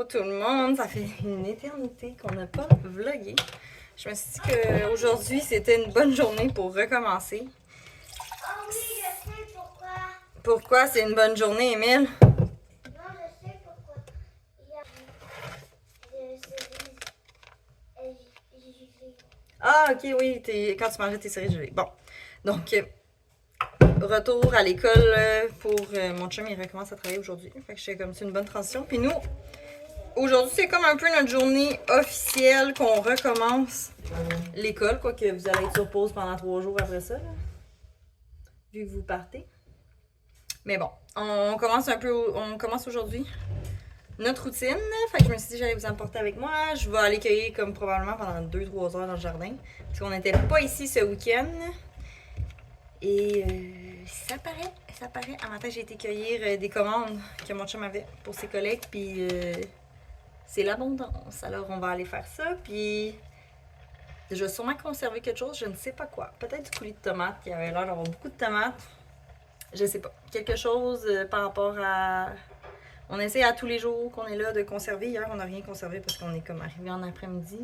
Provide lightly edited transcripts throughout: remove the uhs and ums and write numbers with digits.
Allô tout le monde, ça fait une éternité qu'on n'a pas vlogué. Je me suis dit qu'aujourd'hui c'était une bonne journée pour recommencer. Oh oui, je sais pourquoi. Pourquoi c'est une bonne journée, Émile? Non, je sais pourquoi. Il y a des cerises. Ah, ok, oui, quand tu mangeais tes cerises gelées. Bon, donc retour à l'école pour mon chum, il recommence à travailler aujourd'hui. Fait que je fais comme c'est une bonne transition. Puis nous, aujourd'hui, c'est comme un peu notre journée officielle qu'on recommence l'école, quoique vous allez être sur pause pendant 3 jours après ça, là, vu que vous partez. Mais bon, on commence aujourd'hui notre routine. Fait que je me suis dit que j'allais vous emporter avec moi. Je vais aller cueillir comme probablement pendant 2-3 heures dans le jardin. Parce qu'on n'était pas ici ce week-end. Et ça paraît. Un matin, j'ai été cueillir des commandes que mon chum avait pour ses collègues. Puis c'est l'abondance. Alors, on va aller faire ça. Puis je vais sûrement conserver quelque chose. Je ne sais pas quoi. Peut-être du coulis de tomates. Il y avait l'air d'avoir beaucoup de tomates. Je sais pas. Quelque chose par rapport à... On essaie à tous les jours qu'on est là de conserver. Hier, on n'a rien conservé parce qu'on est comme arrivé en après-midi.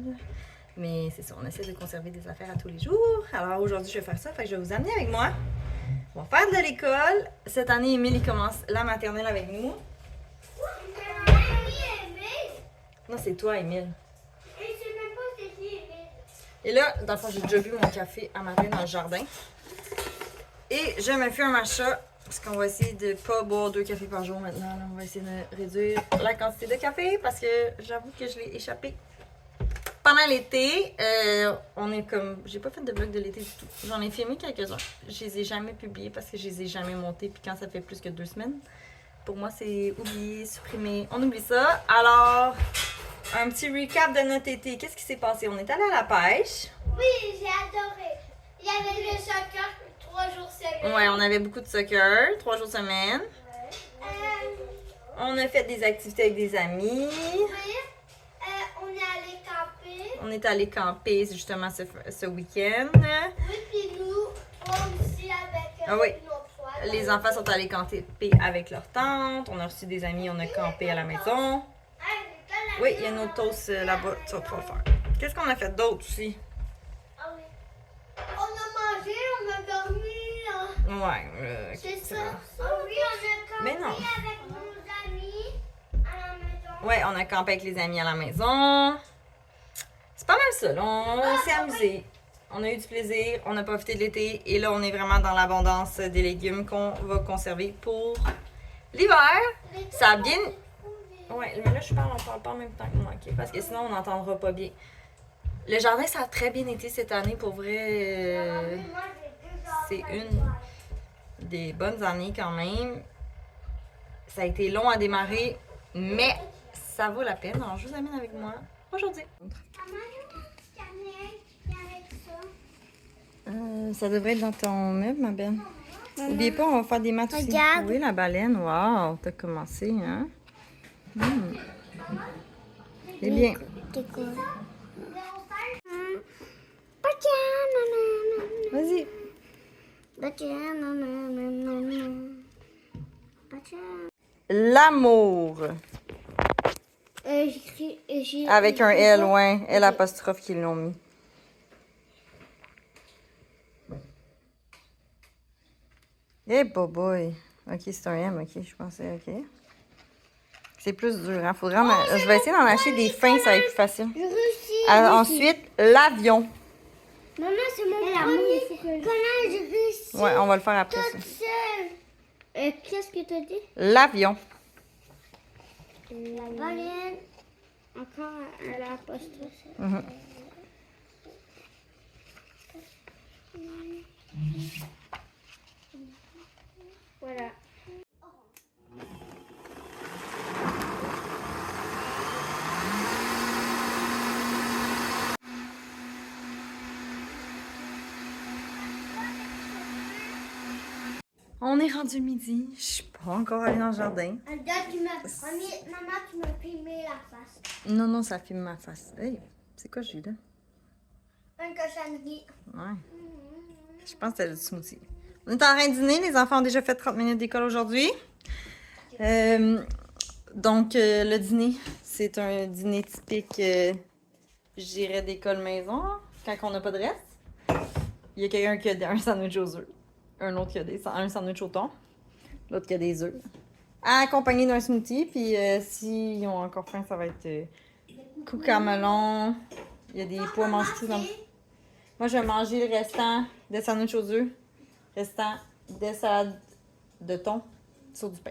Mais c'est ça, on essaie de conserver des affaires à tous les jours. Alors aujourd'hui, je vais faire ça. Fait que je vais vous amener avec moi. On va faire de l'école. Cette année, Émile, il commence la maternelle avec nous. Non, c'est toi, Émile. Et je sais même pas c'est qui Émile. Et là, dans le fond, j'ai déjà bu mon café à matin dans le jardin. Et je me fais un matcha. Parce qu'on va essayer de ne pas boire 2 cafés par jour maintenant. Là, on va essayer de réduire la quantité de café parce que j'avoue que je l'ai échappé. Pendant l'été, on est comme... J'ai pas fait de vlog de l'été du tout. J'en ai filmé quelques-uns. Je les ai jamais publiés parce que je les ai jamais montés. Puis quand ça fait plus que 2 semaines, pour moi, c'est oublié, supprimé. On oublie ça. Alors, un petit recap de notre été. Qu'est-ce qui s'est passé? On est allé à la pêche. Oui, j'ai adoré. Il y avait le soccer 3 jours semaine. Ouais, on avait beaucoup de soccer, 3 jours semaine. On a fait des activités avec des amis. Oui, on est allé camper. On est allé camper justement ce week-end. Oui, puis nous, toi aussi avec Ah oui. notre foi. Les enfants sont allés camper avec leur tante. On a reçu des amis, on a campé à la maison. Oui, il y a nos toasts là-bas. Tu vas pouvoir le faire. Qu'est-ce qu'on a fait d'autre aussi? Ah oui. On a mangé, on a dormi. Ouais. C'est ça. Ah oui, on a campé Mais non. avec nos amis à la maison. Ouais, on a campé avec les amis à la maison. C'est pas mal ça. Là. On s'est amusé. On a eu du plaisir. On a profité de l'été. Et là, on est vraiment dans l'abondance des légumes qu'on va conserver pour l'hiver. Ça a bien... Ouais, mais là, on parle pas en même temps que moi, ok? Parce que sinon, on n'entendra pas bien. Le jardin, ça a très bien été cette année, pour vrai. C'est une des bonnes années quand même. Ça a été long à démarrer, mais ça vaut la peine. Alors, je vous amène avec moi aujourd'hui. Ça devrait être dans ton meuble, ma belle. N'oubliez pas, on va faire des maths aussi. Regarde. Oui, la baleine. Wow, t'as commencé, hein? C'est bien. Vas-y. L'amour. Avec un L, ouais. L apostrophe qu'ils l'ont mis. Eh, boy. Ok, c'est un M, ok, je pensais, ok. C'est plus dur, hein. Je vais essayer d'en acheter des fins, ça va être plus facile. Ensuite, l'avion. Maman, c'est mon premier. Comment je réussis? Ouais, on va le faire après ça. Toute seule. Qu'est-ce que tu as dit? L'avion. La baleine. Encore un l'apostrophe. Voilà. On est rendu midi. Je suis pas encore allée dans le jardin. Maman, tu m'as filmé la face. Non, non, ça filme ma face. Hey, c'est quoi j'ai là? Une cochonnerie. Ouais. Je pense que c'est le smoothie. On est en train de dîner. Les enfants ont déjà fait 30 minutes d'école aujourd'hui. Donc, le dîner, c'est un dîner typique, je dirais, d'école maison, quand on n'a pas de reste. Il y a quelqu'un qui a un sandwich aux œufs, un autre qui a un sandwich au thon, l'autre qui a des œufs, accompagné d'un smoothie. Puis, s'ils ont encore faim, ça va être coucou à melon. Il y a des pois mange-tout dans... Moi, je vais manger le restant de sandwich aux œufs, restant de salade de thon sur du pain.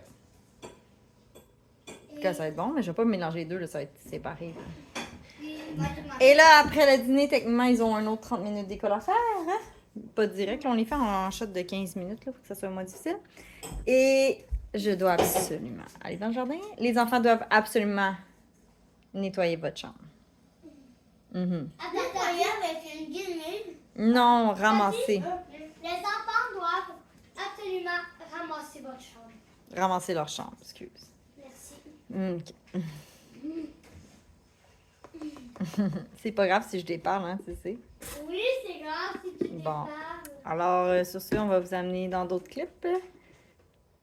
Ça va être bon, mais je vais pas mélanger les deux, là, ça va être séparé. Là. Et là, après le dîner, techniquement, ils ont un autre 30 minutes d'école à faire. Hein? Pas direct, là, on les fait en shot de 15 minutes là, pour que ça soit moins difficile. Et je dois absolument aller dans le jardin. Les enfants doivent absolument nettoyer votre chambre. Nettoyer avec une guenille. Non, ramasser. Les enfants doivent absolument ramasser votre chambre. Ramasser leur chambre, excuse. Merci. OK. C'est pas grave si je déparle, hein, tu sais. Oui, c'est grave si tu Bon. déparles. Alors, sur ce, on va vous amener dans d'autres clips.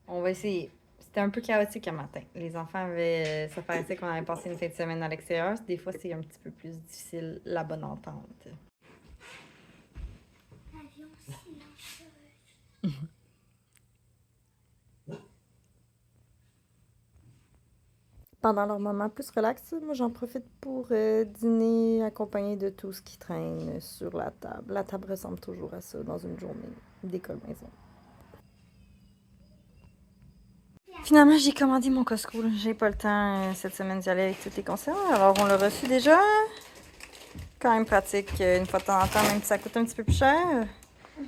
On va essayer. C'était un peu chaotique un matin. Les enfants avaient... ça paraissait qu'on avait passé une fin de semaine à l'extérieur. Des fois, c'est un petit peu plus difficile, la bonne entente. Avion silencieux. Pendant leur moment plus relax, moi j'en profite pour dîner accompagné de tout ce qui traîne sur la table. La table ressemble toujours à ça dans une journée d'école maison. Finalement, j'ai commandé mon Costco. J'ai pas le temps cette semaine d'y aller avec toutes les conserves. Alors, on l'a reçu déjà. Quand même pratique une fois de temps en temps, même si ça coûte un petit peu plus cher.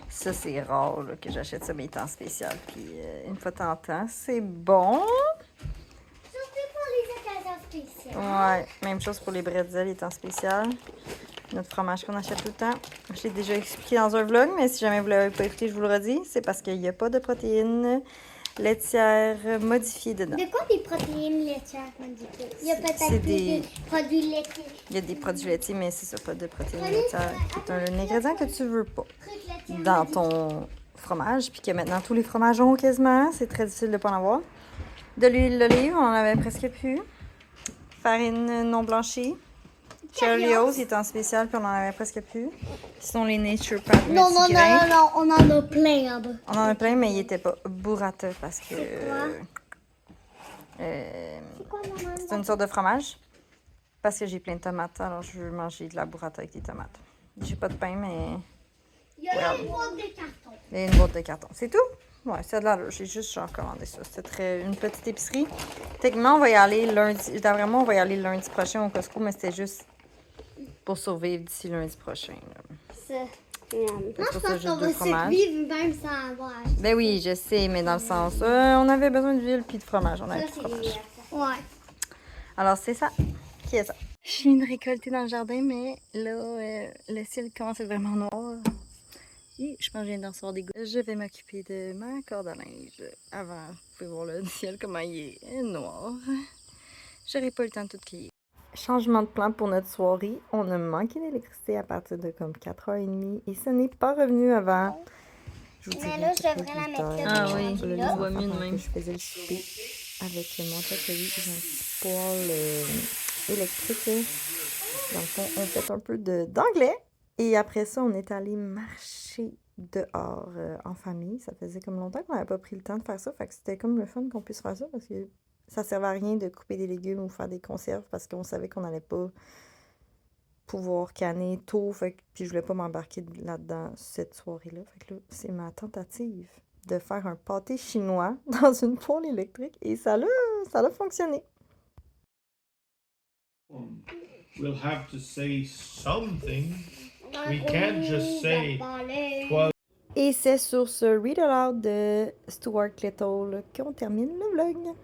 Ça, c'est rare là, que j'achète ça, mais il est en spécial. Puis, une fois de temps en temps, c'est bon. Spécial. Ouais, même chose pour les bretzels, il est en spécial. Notre fromage qu'on achète tout le temps. Je l'ai déjà expliqué dans un vlog, mais si jamais vous ne l'avez pas écouté, je vous le redis. C'est parce qu'il n'y a pas de protéines laitières modifiées dedans. De quoi des protéines laitières modifiées? Il y a peut-être des produits laitiers. Il y a des produits laitiers, mais c'est ça, pas de protéines laitières. C'est un ingrédient que tu veux pas dans ton fromage, puis que maintenant tous les fromages ont quasiment. C'est très difficile de ne pas en avoir. De l'huile d'olive, on en avait presque plus. Farine non blanchie. Cheerios, il est en spécial, puis on en avait presque plus. Sinon, les Nature Pat Non, on en a plein en bas. On en a plein, mais il était pas burrata parce que c'est une sorte de fromage. Parce que j'ai plein de tomates, alors je veux manger de la burrata avec des tomates. J'ai pas de pain, mais... Il y a une boîte de carton. Et une boîte de carton. C'est tout? Ouais, c'est de l'allure. J'ai juste commandé ça. C'était une petite épicerie. Techniquement, on va y aller lundi. Vraiment, on va y aller lundi prochain au Costco, mais c'était juste pour survivre d'ici lundi prochain. Moi, je pour ça, pense juste qu'on deux va fromages. survivre même sans avoir. Ben oui, je sais, mais dans le sens, on avait besoin d'huile puis de fromage. On avait Ça, plus de fromage. c'est ouais. Alors, c'est ça. Qui est ça? Je viens de récolter dans le jardin, mais là, le ciel commence à être vraiment noir. Et je pense que je viens d'en recevoir des gouttes. Je vais m'occuper de ma corde à linge avant. Vous pouvez voir le ciel, comment il est noir. J'aurai pas le temps de tout plier. Changement de plan pour notre soirée. On a manqué d'électricité à partir de comme 4h30 et ce n'est pas revenu avant. Je vous Mais là, je devrais la mettre là. Ah oui, je je vois vois mieux de même. Je faisais le souper avec mon tatouage. J'ai un petit poêle électrique. Dans le fond, on fait un peu d'anglais. Et après ça, on est allé marcher dehors en famille. Ça faisait comme longtemps qu'on n'avait pas pris le temps de faire ça. Fait que c'était comme le fun qu'on puisse faire ça parce que ça servait à rien de couper des légumes ou faire des conserves parce qu'on savait qu'on n'allait pas pouvoir canner tôt. Fait que, puis je voulais pas m'embarquer là-dedans cette soirée-là. Fait que là, c'est ma tentative de faire un pâté chinois dans une poêle électrique et ça a fonctionné. We'll have to say something. We can't just say 12. Et c'est sur ce read aloud de Stuart Little qu'on termine le vlog.